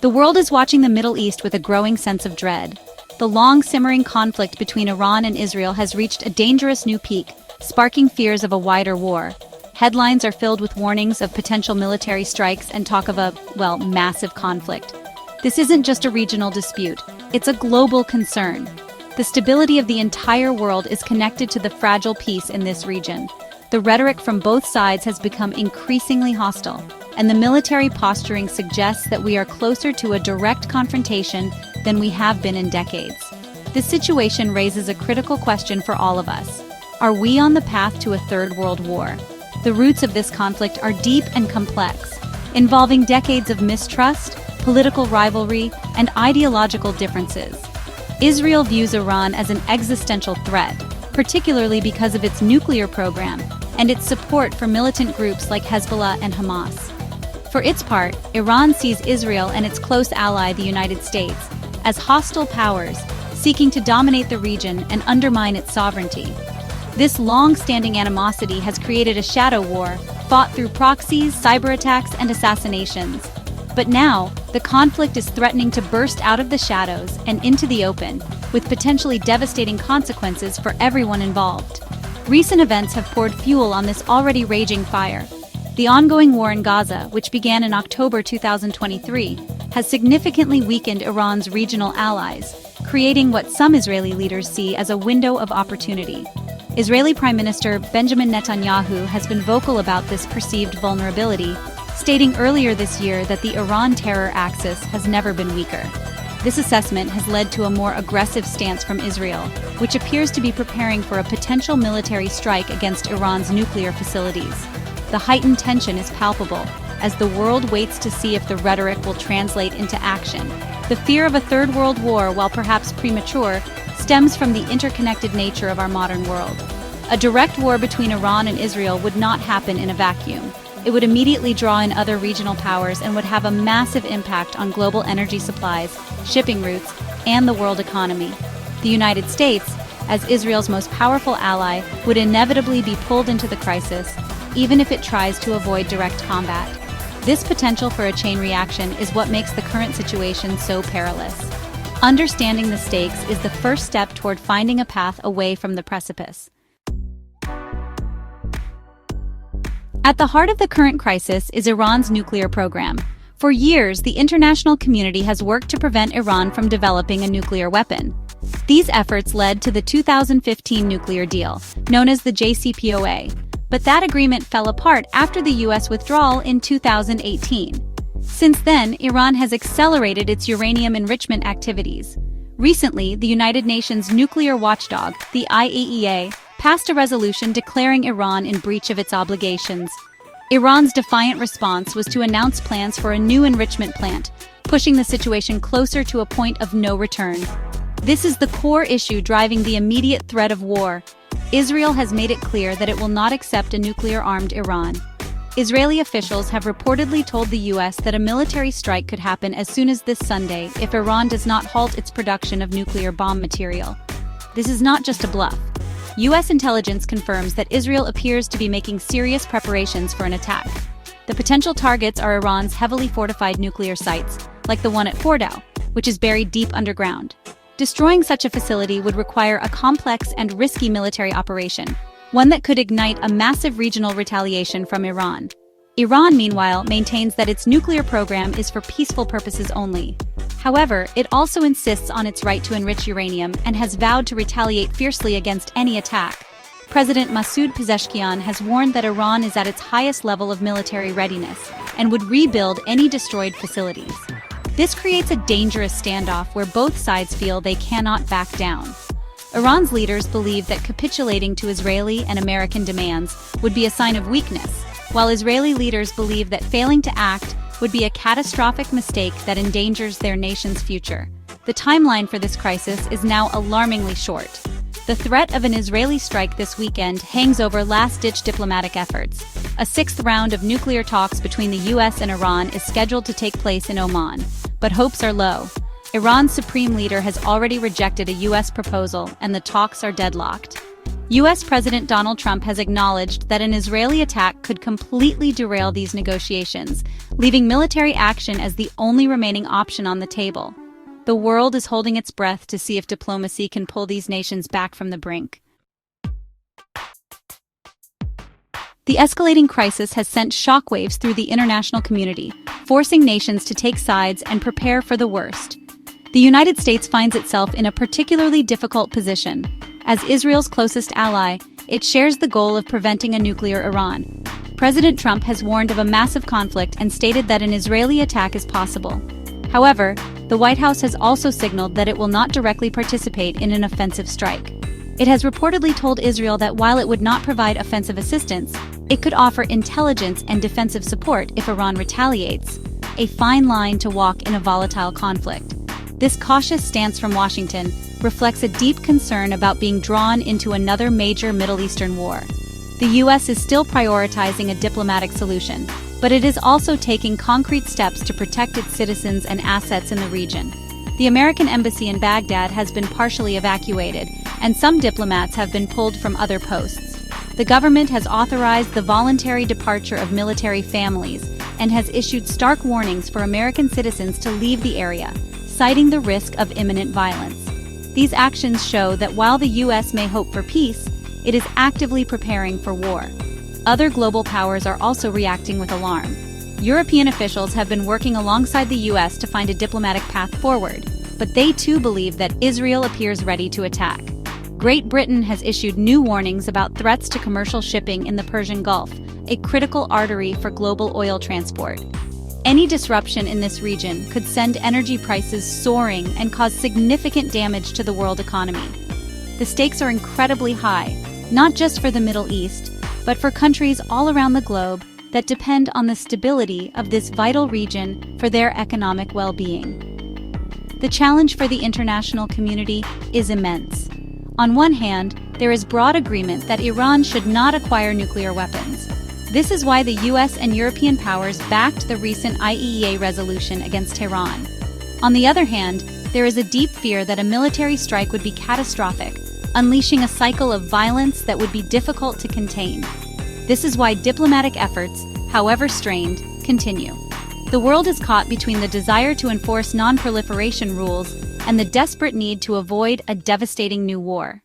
The world is watching the Middle East with a growing sense of dread. The long-simmering conflict between Iran and Israel has reached a dangerous new peak, sparking fears of a wider war. Headlines are filled with warnings of potential military strikes and talk of a, massive conflict. This isn't just a regional dispute, it's a global concern. The stability of the entire world is connected to the fragile peace in this region. The rhetoric from both sides has become increasingly hostile, and the military posturing suggests that we are closer to a direct confrontation than we have been in decades. This situation raises a critical question for all of us. Are we on the path to a third world war? The roots of this conflict are deep and complex, involving decades of mistrust, political rivalry, and ideological differences. Israel views Iran as an existential threat, particularly because of its nuclear program and its support for militant groups like Hezbollah and Hamas. For its part, Iran sees Israel and its close ally, the United States, as hostile powers seeking to dominate the region and undermine its sovereignty. This long-standing animosity has created a shadow war fought through proxies, cyber attacks, and assassinations. But now, the conflict is threatening to burst out of the shadows and into the open, with potentially devastating consequences for everyone involved. Recent events have poured fuel on this already raging fire. The ongoing war in Gaza, which began in October 2023, has significantly weakened Iran's regional allies, creating what some Israeli leaders see as a window of opportunity. Israeli Prime Minister Benjamin Netanyahu has been vocal about this perceived vulnerability, stating earlier this year that the Iran terror axis has never been weaker. This assessment has led to a more aggressive stance from Israel, which appears to be preparing for a potential military strike against Iran's nuclear facilities. The heightened tension is palpable, as the world waits to see if the rhetoric will translate into action. The fear of a third world war, while perhaps premature, stems from the interconnected nature of our modern world. A direct war between Iran and Israel would not happen in a vacuum. It would immediately draw in other regional powers and would have a massive impact on global energy supplies, shipping routes, and the world economy. The United States, as Israel's most powerful ally, would inevitably be pulled into the crisis, even if it tries to avoid direct combat. This potential for a chain reaction is what makes the current situation so perilous. Understanding the stakes is the first step toward finding a path away from the precipice. At the heart of the current crisis is Iran's nuclear program. For years, the international community has worked to prevent Iran from developing a nuclear weapon. These efforts led to the 2015 nuclear deal, known as the JCPOA. But that agreement fell apart after the U.S. withdrawal in 2018. Since then, Iran has accelerated its uranium enrichment activities. Recently, the United Nations nuclear watchdog, the IAEA, passed a resolution declaring Iran in breach of its obligations. Iran's defiant response was to announce plans for a new enrichment plant, pushing the situation closer to a point of no return. This is the core issue driving the immediate threat of war. Israel has made it clear that it will not accept a nuclear-armed Iran. Israeli officials have reportedly told the U.S. that a military strike could happen as soon as this Sunday if Iran does not halt its production of nuclear bomb material. This is not just a bluff. U.S. intelligence confirms that Israel appears to be making serious preparations for an attack. The potential targets are Iran's heavily fortified nuclear sites, like the one at Fordow, which is buried deep underground. Destroying such a facility would require a complex and risky military operation, one that could ignite a massive regional retaliation from Iran. Iran, meanwhile, maintains that its nuclear program is for peaceful purposes only. However, it also insists on its right to enrich uranium and has vowed to retaliate fiercely against any attack. President Masoud Pezeshkian has warned that Iran is at its highest level of military readiness and would rebuild any destroyed facilities. This creates a dangerous standoff where both sides feel they cannot back down. Iran's leaders believe that capitulating to Israeli and American demands would be a sign of weakness, while Israeli leaders believe that failing to act would be a catastrophic mistake that endangers their nation's future. The timeline for this crisis is now alarmingly short. The threat of an Israeli strike this weekend hangs over last-ditch diplomatic efforts. A sixth round of nuclear talks between the U.S. and Iran is scheduled to take place in Oman, but hopes are low. Iran's supreme leader has already rejected a U.S. proposal, and the talks are deadlocked. US President Donald Trump has acknowledged that an Israeli attack could completely derail these negotiations, leaving military action as the only remaining option on the table. The world is holding its breath to see if diplomacy can pull these nations back from the brink. The escalating crisis has sent shockwaves through the international community, forcing nations to take sides and prepare for the worst. The United States finds itself in a particularly difficult position. As Israel's closest ally, it shares the goal of preventing a nuclear Iran. President Trump has warned of a massive conflict and stated that an Israeli attack is possible. However, the White House has also signaled that it will not directly participate in an offensive strike. It has reportedly told Israel that while it would not provide offensive assistance, it could offer intelligence and defensive support if Iran retaliates, a fine line to walk in a volatile conflict. This cautious stance from Washington reflects a deep concern about being drawn into another major Middle Eastern war. The U.S. is still prioritizing a diplomatic solution, but it is also taking concrete steps to protect its citizens and assets in the region. The American embassy in Baghdad has been partially evacuated, and some diplomats have been pulled from other posts. The government has authorized the voluntary departure of military families and has issued stark warnings for American citizens to leave the area, citing the risk of imminent violence. These actions show that while the U.S. may hope for peace, it is actively preparing for war. Other global powers are also reacting with alarm. European officials have been working alongside the U.S. to find a diplomatic path forward, but they too believe that Israel appears ready to attack. Great Britain has issued new warnings about threats to commercial shipping in the Persian Gulf, a critical artery for global oil transport. Any disruption in this region could send energy prices soaring and cause significant damage to the world economy. The stakes are incredibly high, not just for the Middle East, but for countries all around the globe that depend on the stability of this vital region for their economic well-being. The challenge for the international community is immense. On one hand, there is broad agreement that Iran should not acquire nuclear weapons. This is why the US and European powers backed the recent IAEA resolution against Tehran. On the other hand, there is a deep fear that a military strike would be catastrophic, unleashing a cycle of violence that would be difficult to contain. This is why diplomatic efforts, however strained, continue. The world is caught between the desire to enforce non-proliferation rules and the desperate need to avoid a devastating new war.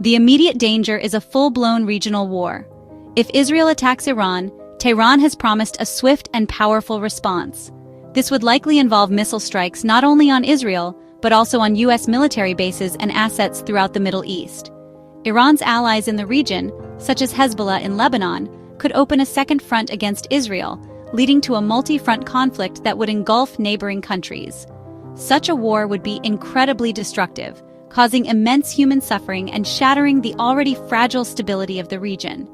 The immediate danger is a full-blown regional war. If Israel attacks Iran, Tehran has promised a swift and powerful response. This would likely involve missile strikes not only on Israel, but also on U.S. military bases and assets throughout the Middle East. Iran's allies in the region, such as Hezbollah in Lebanon, could open a second front against Israel, leading to a multi-front conflict that would engulf neighboring countries. Such a war would be incredibly destructive, causing immense human suffering and shattering the already fragile stability of the region.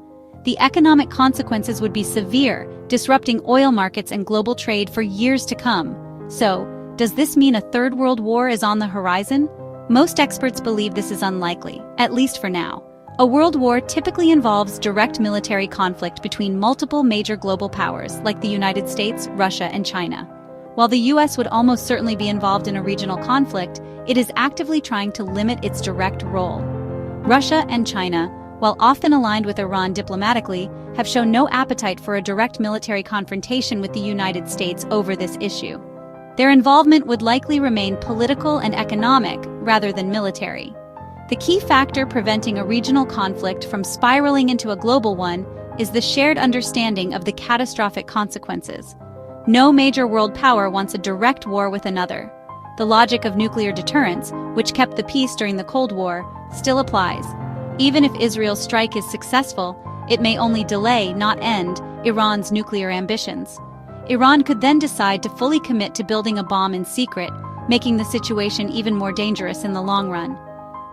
The economic consequences would be severe, disrupting oil markets and global trade for years to come. So, does this mean a third world war is on the horizon? Most experts believe this is unlikely, at least for now. A world war typically involves direct military conflict between multiple major global powers like the United States, Russia, and China. While the US would almost certainly be involved in a regional conflict, it is actively trying to limit its direct role. Russia and China, while often aligned with Iran diplomatically, have shown no appetite for a direct military confrontation with the United States over this issue. Their involvement would likely remain political and economic rather than military. The key factor preventing a regional conflict from spiraling into a global one is the shared understanding of the catastrophic consequences. No major world power wants a direct war with another. The logic of nuclear deterrence, which kept the peace during the Cold War, still applies. Even if Israel's strike is successful, it may only delay, not end, Iran's nuclear ambitions. Iran could then decide to fully commit to building a bomb in secret, making the situation even more dangerous in the long run.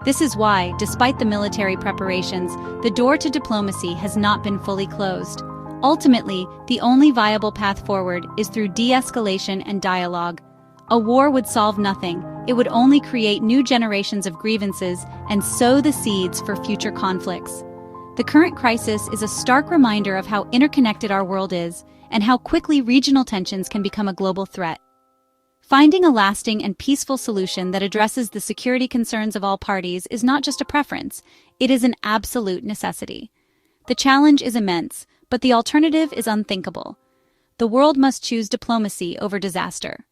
This is why, despite the military preparations, the door to diplomacy has not been fully closed. Ultimately, the only viable path forward is through de-escalation and dialogue. A war would solve nothing. It would only create new generations of grievances and sow the seeds for future conflicts. The current crisis is a stark reminder of how interconnected our world is and how quickly regional tensions can become a global threat. Finding a lasting and peaceful solution that addresses the security concerns of all parties is not just a preference, it is an absolute necessity. The challenge is immense, but the alternative is unthinkable. The world must choose diplomacy over disaster.